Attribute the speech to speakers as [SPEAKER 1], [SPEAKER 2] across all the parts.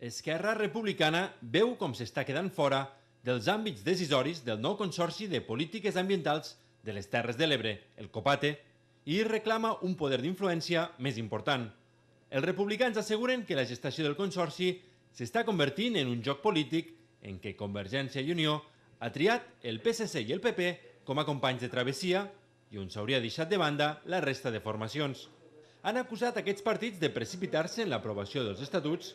[SPEAKER 1] Esquerra Republicana veu com s'està quedant fora dels àmbits decisoris del nou Consorci de Polítiques Ambientals de les Terres de l'Ebre, el COPATE, i reclama un poder d'influència més important. Els republicans asseguren que la gestació del Consorci s'està convertint en un joc polític en què Convergència i Unió ha triat el PSC i el PP com a companys de travessia i on s'hauria deixat de banda la resta de formacions. Han acusat aquests partits de precipitar-se en l'aprovació dels estatuts,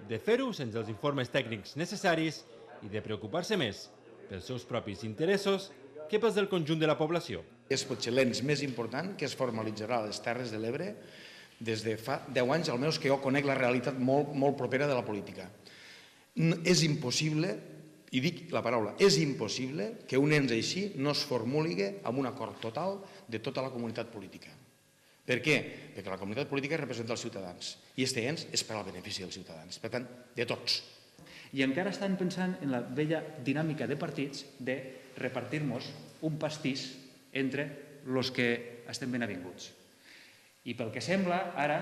[SPEAKER 1] de fer-ho sense els informes tècnics necessaris i de preocupar-se més pels seus propis interessos que pels del conjunt de la població.
[SPEAKER 2] És potser l'ens més important que es formalitzarà a les Terres de l'Ebre des de fa 10 anys, almenys que jo conec la realitat molt propera de la política. És impossible, i dic la paraula, és impossible que un ens així no es formuli amb un acord total de tota la comunitat política. Per què? Perquè la comunitat política representa els ciutadans i aquest ens és per al benefici dels ciutadans, per tant, de tots.
[SPEAKER 3] I encara estan pensant en la vella dinàmica de partits de repartir-nos un pastís entre els que estem ben avinguts. I pel que sembla, ara,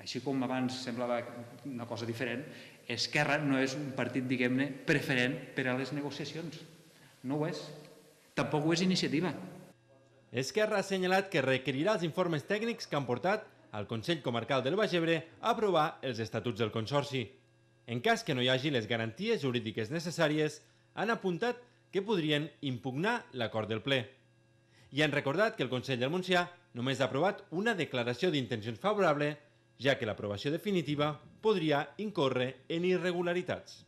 [SPEAKER 3] així com abans semblava una cosa diferent, Esquerra no és un partit, diguem-ne, preferent per a les negociacions. No ho és. Tampoc ho és Iniciativa.
[SPEAKER 1] Esquerra ha assenyalat que requerirà els informes tècnics que han portat al Consell Comarcal del Baix Ebre a aprovar els estatuts del Consorci. En cas que no hi hagi les garanties jurídiques necessàries, han apuntat que podrien impugnar l'acord del ple. I han recordat que el Consell del Montsià només ha aprovat una declaració d'intencions favorable, ja que l'aprovació definitiva podria incórrer en irregularitats.